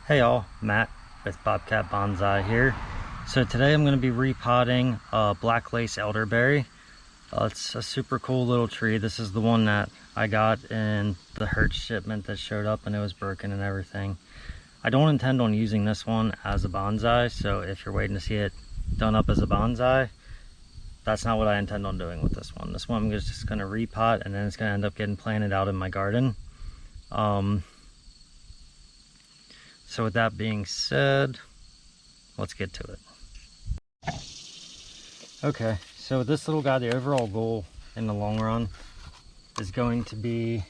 Hey y'all, Matt with Bobcat Bonsai here. So today I'm going to be repotting black lace elderberry. It's a super cool little tree. This is the one that I got in the Hertz shipment that showed up and it was broken and everything. I don't intend on using this one as a bonsai, so if you're waiting to see it done up as a bonsai, that's not what I intend on doing with this one. This one I'm just going to repot and then it's going to end up getting planted out in my garden. So with that being said, let's get to it. Okay, so with this little guy, the overall goal in the long run is going to be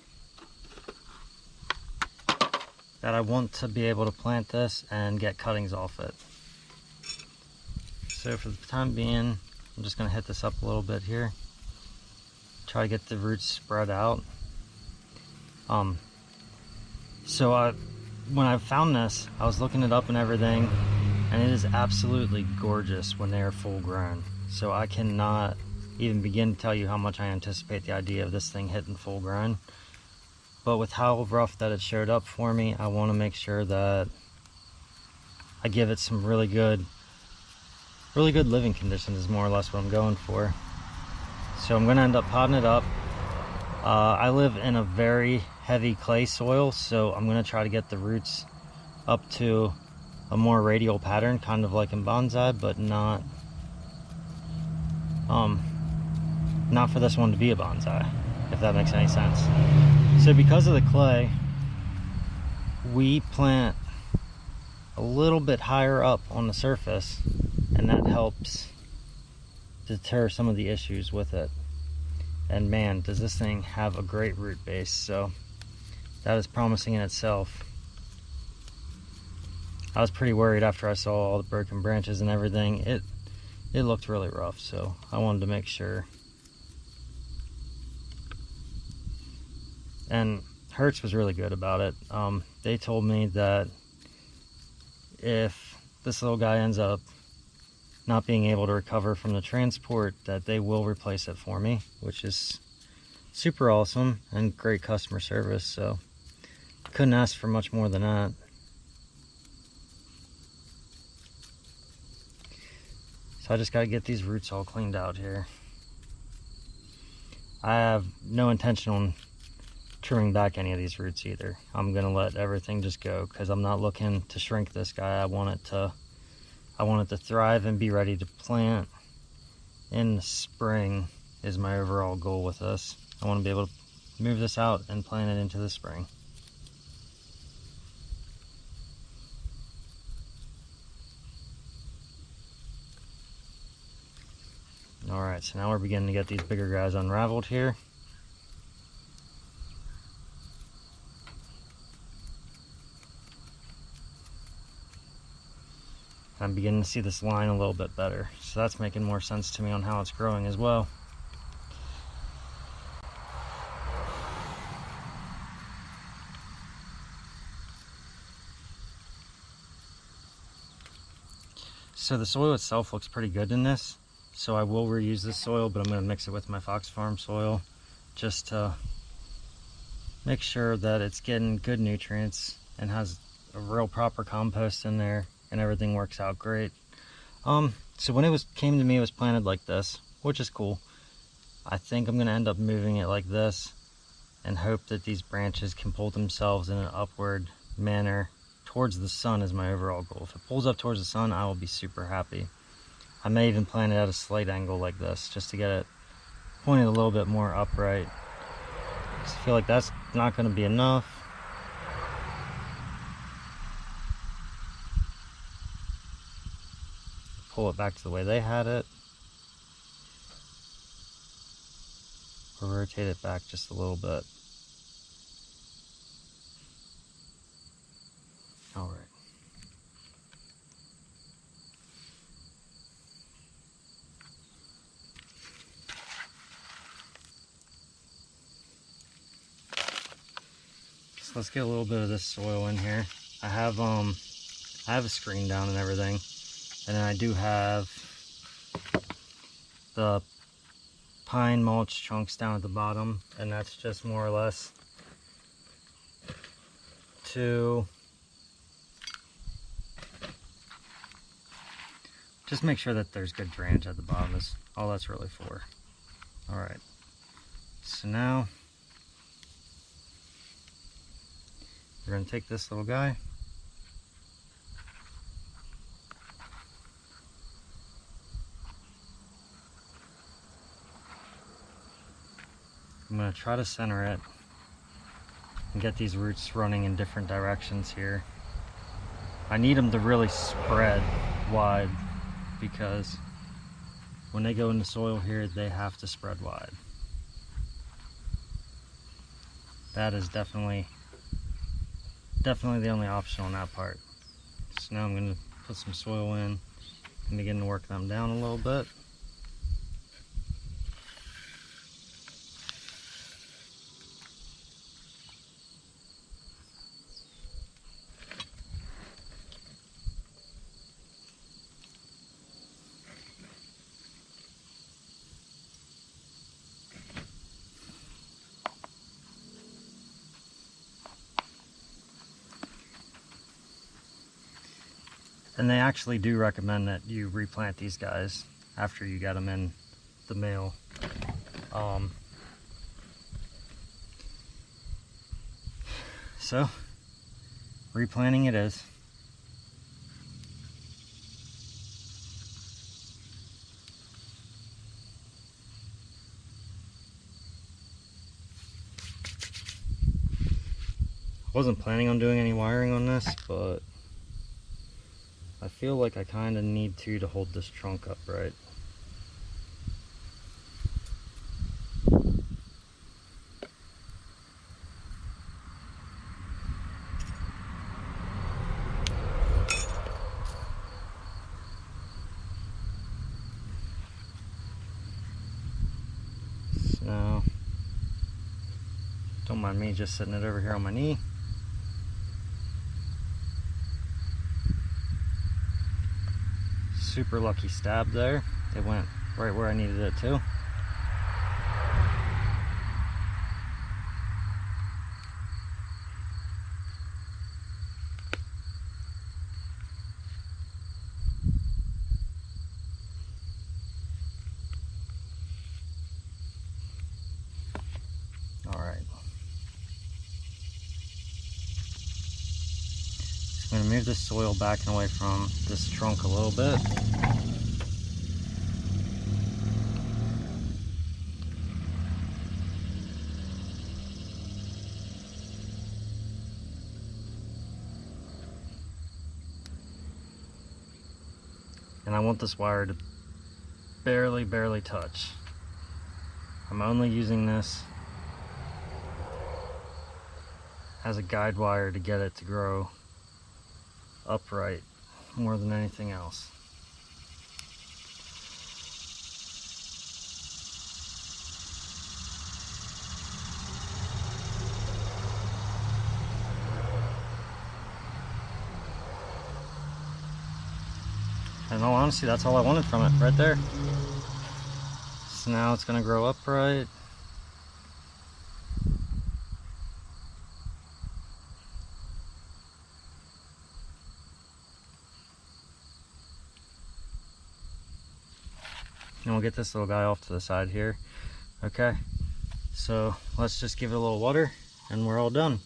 that I want to be able to plant this and get cuttings off it. So for the time being, I'm just going to hit this up a little bit here. Try to get the roots spread out. When I found this, I was looking it up and everything, and it is absolutely gorgeous when they are full grown. So I cannot even begin to tell you how much I anticipate the idea of this thing hitting full grown. But with how rough that it showed up for me, I want to make sure that I give it some really good living conditions is more or less what I'm going for. So I'm going to end up potting it up. I live in a very heavy clay soil, so I'm going to try to get the roots up to a more radial pattern, kind of like in bonsai, but not for this one to be a bonsai, if that makes any sense. So because of the clay, we plant a little bit higher up on the surface, and that helps deter some of the issues with it. And man, does this thing have a great root base, so that is promising in itself. I was pretty worried after I saw all the broken branches and everything. It looked really rough, so I wanted to make sure. And Hertz was really good about it. They told me that if this little guy ends up not being able to recover from the transport, that they will replace it for me, which is super awesome and great customer service. So couldn't ask for much more than that. So I just got to get these roots all cleaned out here. I have no intention on trimming back any of these roots either. I'm gonna let everything just go because I'm not looking to shrink this guy. I want it to thrive and be ready to plant in the spring is my overall goal with this. I want to be able to move this out and plant it into the spring. Alright, so now we're beginning to get these bigger guys unraveled here. I'm beginning to see this line a little bit better, so that's making more sense to me on how it's growing as well. So the soil itself looks pretty good in this, so I will reuse this soil, but I'm going to mix it with my Fox Farm soil just to make sure that it's getting good nutrients and has a real proper compost in there and everything works out great. So when it came to me, it was planted like this, which is cool. I think I'm going to end up moving it like this and hope that these branches can pull themselves in an upward manner towards the sun is my overall goal. If it pulls up towards the sun, I will be super happy. I may even plant it at a slight angle like this just to get it pointed a little bit more upright. I feel like that's not going to be enough. Pull it back to the way they had it. Or rotate it back just a little bit. Alright. So let's get a little bit of this soil in here. I have a screen down and everything. And then I do have the pine mulch chunks down at the bottom, and that's just more or less to just make sure that there's good drainage at the bottom is all that's really for. All right, so now we're going to take this little guy, I'm going to try to center it and get these roots running in different directions here. I need them to really spread wide because when they go into soil here, they have to spread wide. That is definitely the only option on that part. So now I'm going to put some soil in and begin to work them down a little bit. And they actually do recommend that you replant these guys after you get them in the mail. So, replanting it is. I wasn't planning on doing any wiring on this, but I feel like I kind of need to hold this trunk upright. So, don't mind me just sitting it over here on my knee. Super lucky stab there. It went right where I needed it to. All right. So I'm going to move this soil back and away from this trunk a little bit. And I want this wire to barely touch. I'm only using this as a guide wire to get it to grow upright more than anything else. In all honesty, that's all I wanted from it, right there. So now it's going to grow upright. And we'll get this little guy off to the side here. Okay, so let's just give it a little water and we're all done.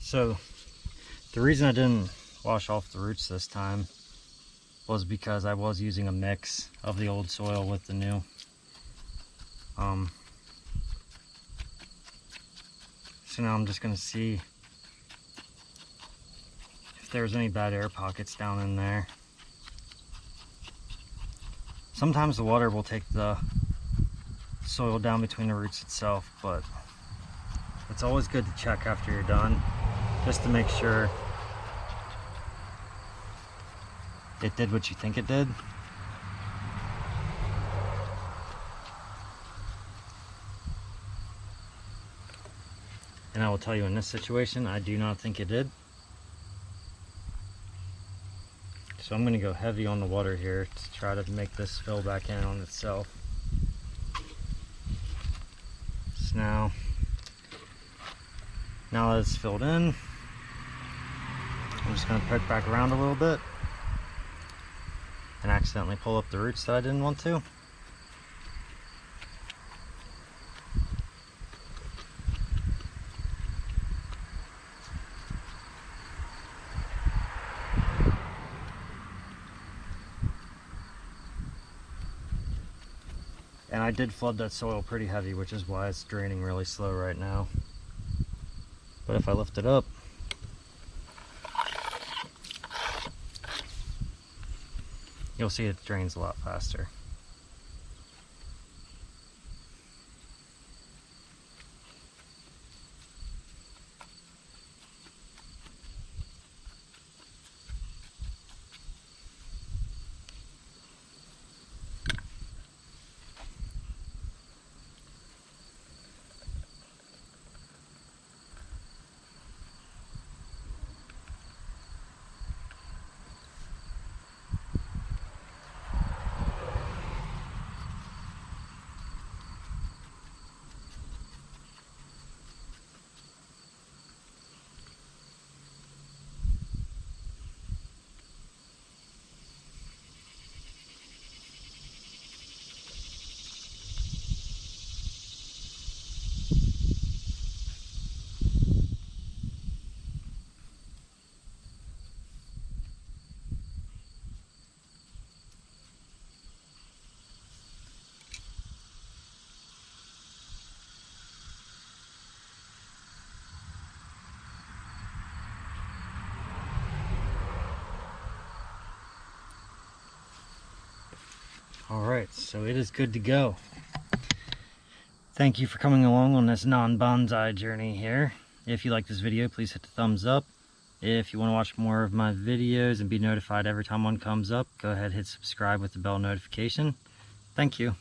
So the reason I didn't wash off the roots this time was because I was using a mix of the old soil with the new. So now I'm just going to see if there's any bad air pockets down in there. Sometimes the water will take the soil down between the roots itself, but It's always good to check after you're done, just to make sure it did what you think it did. And I will tell you, in this situation, I do not think it did. So I'm going to go heavy on the water here to try to make this fill back in on itself. So now that it's filled in, I'm just going to poke back around a little bit and accidentally pull up the roots that I didn't want to. And I did flood that soil pretty heavy, which is why it's draining really slow right now. But if I lift it up, you'll see it drains a lot faster. Alright, so it is good to go. Thank you for coming along on this non-bonsai journey here. If you like this video, please hit the thumbs up. If you want to watch more of my videos and be notified every time one comes up, go ahead and hit subscribe with the bell notification. Thank you.